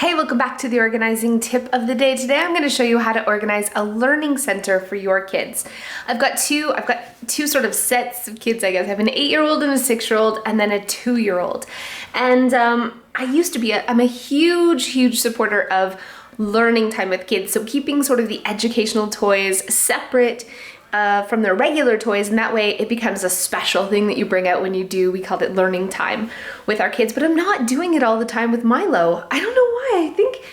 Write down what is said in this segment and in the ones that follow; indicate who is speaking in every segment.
Speaker 1: Hey, welcome back to the organizing tip of the day. Today I'm going to show you how to organize a learning center for your kids. I've got two sort of sets of kids, I guess. I have an 8-year-old and a 6-year-old and then a 2-year-old. And I'm a huge supporter of learning time with kids. So keeping sort of the educational toys separate from their regular toys, and that way it becomes a special thing that you bring out when you do, we called it learning time with our kids. But I'm not doing it all the time with Milo. I don't know why. I think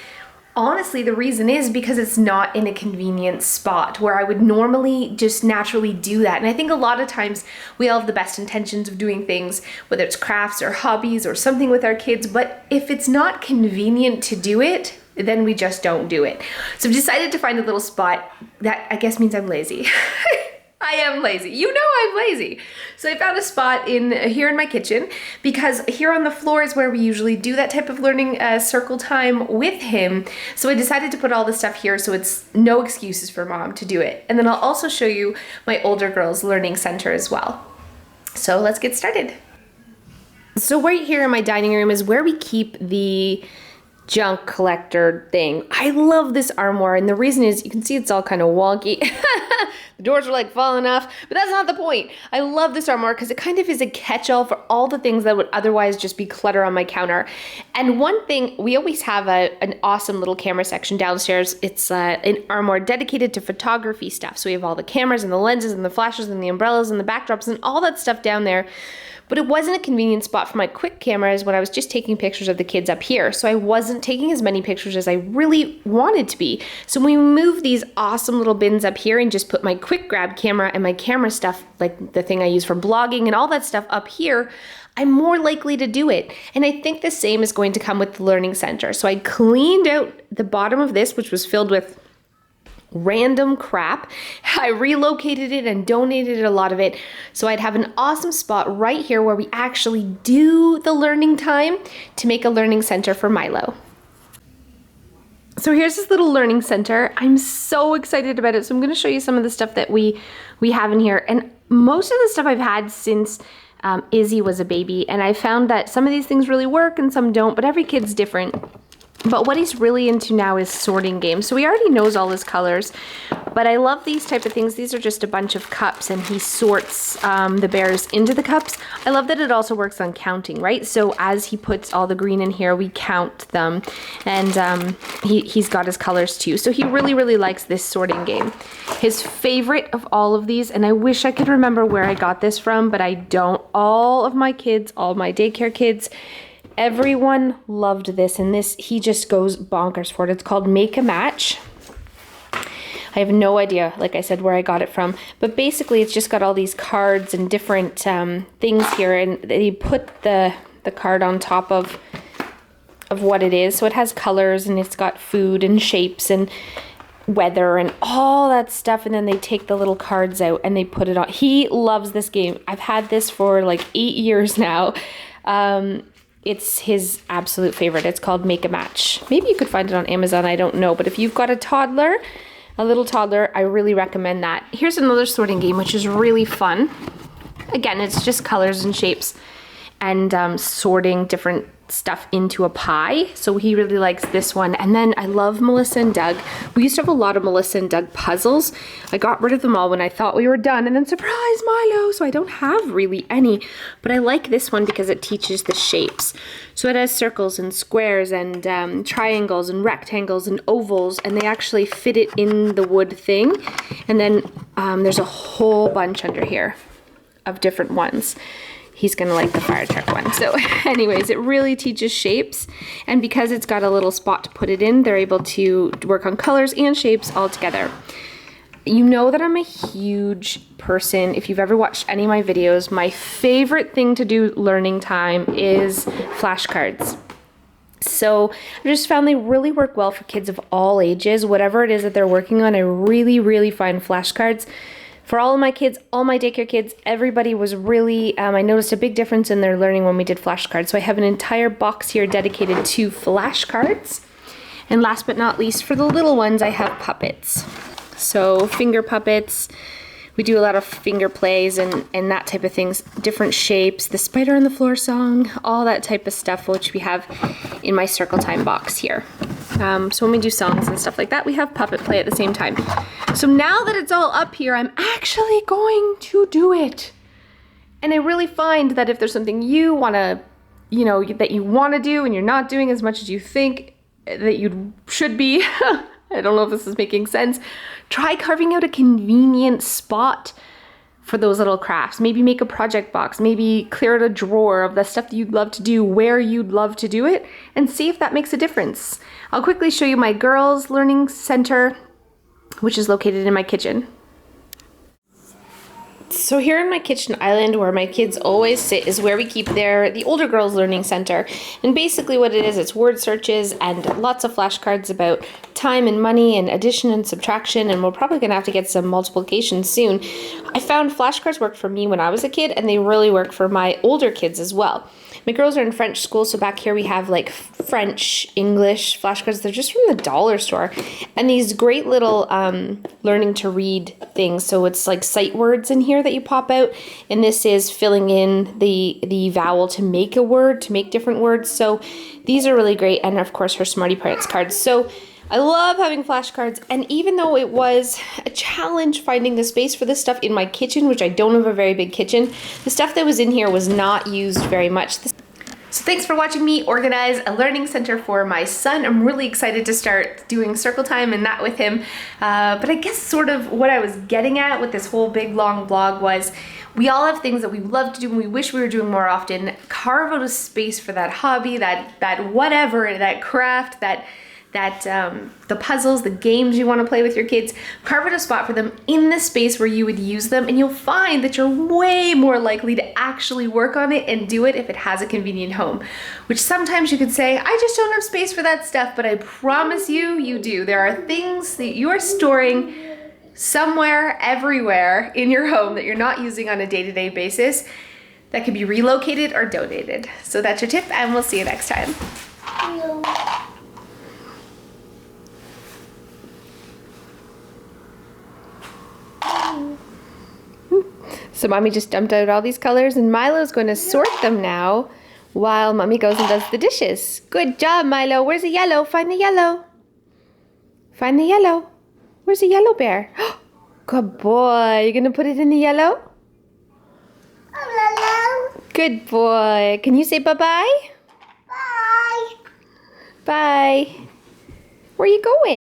Speaker 1: honestly the reason is because it's not in a convenient spot where I would normally just naturally do that. And I think a lot of times we all have the best intentions of doing things, whether it's crafts or hobbies or something with our kids, but if it's not convenient to do it, then we just don't do it. So I've decided to find a little spot that I guess means I'm lazy. I am lazy. You know I'm lazy. So I found a spot here in my kitchen, because here on the floor is where we usually do that type of learning circle time with him. So I decided to put all the stuff here so it's no excuses for mom to do it. And then I'll also show you my older girls' learning center as well. So let's get started. So right here in my dining room is where we keep the junk collector thing. I love this armoire, and the reason is you can see it's all kind of wonky. The doors are like falling off, but that's not the point. I love this armoire because it kind of is a catch-all for all the things that would otherwise just be clutter on my counter. And one thing, we always have an awesome little camera section downstairs. It's an armoire dedicated to photography stuff. So we have all the cameras and the lenses and the flashes and the umbrellas and the backdrops and all that stuff down there. But it wasn't a convenient spot for my quick cameras when I was just taking pictures of the kids up here. So I wasn't taking as many pictures as I really wanted to be. So when we moved these awesome little bins up here and just put my quick grab camera and my camera stuff, like the thing I use for blogging and all that stuff up here, I'm more likely to do it. And I think the same is going to come with the learning center. So I cleaned out the bottom of this, which was filled with random crap. I relocated it and donated a lot of it so I'd have an awesome spot right here where we actually do the learning time to make a learning center for Milo. So here's this little learning center. I'm so excited about it. So I'm going to show you some of the stuff that we have in here. And most of the stuff I've had since Izzy was a baby. And I found that some of these things really work and some don't, but every kid's different. But what he's really into now is sorting games. So he already knows all his colors, but I love these type of things. These are just a bunch of cups and he sorts the bears into the cups. I love that it also works on counting, right? So as he puts all the green in here, we count them, and he's got his colors too. So he really likes this sorting game. His favorite of all of these, and I wish I could remember where I got this from, but I don't. All of my kids, all my daycare kids, everyone loved this, and this, he just goes bonkers for it. It's called Make a Match. I have no idea, like I said, where I got it from, but basically it's just got all these cards and different things here, and they put the card on top of what it is. So it has colors and it's got food and shapes and weather and all that stuff, and then they take the little cards out and they put it on. He loves this game. I've had this for like 8 years now. It's his absolute favorite. It's called Make a Match. Maybe you could find it on Amazon, I don't know. But if you've got a little toddler, I really recommend that. Here's another sorting game, which is really fun. Again, it's just colors and shapes and sorting different stuff into a pie. So he really likes this one. And then I love Melissa and Doug. We used to have a lot of Melissa and Doug puzzles. I got rid of them all when I thought we were done, and then surprise, Milo. So I don't have really any, but I like this one because it teaches the shapes. So it has circles and squares and triangles and rectangles and ovals, and they actually fit it in the wood thing. And then there's a whole bunch under here of different ones. He's gonna like the fire truck one. So anyways, it really teaches shapes, and because it's got a little spot to put it in, they're able to work on colors and shapes all together. You know that I'm a huge person. If you've ever watched any of my videos, my favorite thing to do learning time is flashcards. So I just found they really work well for kids of all ages. Whatever it is that they're working on, I really find flashcards. For all of my kids, all my daycare kids, everybody was really, I noticed a big difference in their learning when we did flashcards. So I have an entire box here dedicated to flashcards. And last but not least, for the little ones, I have puppets. So finger puppets, We do a lot of finger plays and that type of things, different shapes, the spider on the floor song, all that type of stuff, which we have in my circle time box here. So when we do songs and stuff like that, we have puppet play at the same time. So now that it's all up here, I'm actually going to do it. And I really find that if there's something you want to, you know, that you want to do and you're not doing as much as you think that you should be, I don't know if this is making sense, try carving out a convenient spot for those little crafts. Maybe make a project box, maybe clear out a drawer of the stuff that you'd love to do, where you'd love to do it, and see if that makes a difference. I'll quickly show you my girls' learning center, which is located in my kitchen. So here in my kitchen island where my kids always sit is where we keep the older girls learning center. And basically what it is, it's word searches and lots of flashcards about time and money and addition and subtraction, and we're probably gonna have to get some multiplication soon. I found flashcards worked for me when I was a kid, and they really work for my older kids as well. My girls are in French school, so back here we have like French, English flashcards. They're just from the dollar store. And these great little learning to read things. So it's like sight words in here that you pop out. And this is filling in the vowel to make a word, to make different words. So these are really great. And of course her Smarty Parents cards. So I love having flashcards, and even though it was a challenge finding the space for this stuff in my kitchen, which I don't have a very big kitchen, the stuff that was in here was not used very much. So thanks for watching me organize a learning center for my son. I'm really excited to start doing circle time and that with him. But I guess sort of what I was getting at with this whole big long blog was we all have things that we love to do and we wish we were doing more often. Carve out a space for that hobby, that whatever, that craft, the puzzles, the games you want to play with your kids. Carve out a spot for them in the space where you would use them, and you'll find that you're way more likely to actually work on it and do it if it has a convenient home. Which sometimes you could say, I just don't have space for that stuff, but I promise you, you do. There are things that you are storing somewhere, everywhere in your home that you're not using on a day-to-day basis that can be relocated or donated. So that's your tip, and we'll see you next time. So mommy just dumped out all these colors, and Milo's going to sort them now while mommy goes and does the dishes. Good job, Milo. Where's the yellow? Find the yellow. Find the yellow. Where's the yellow bear? Good boy. You going to put it in the yellow? Good boy. Can you say bye-bye? Bye. Bye. Where are you going?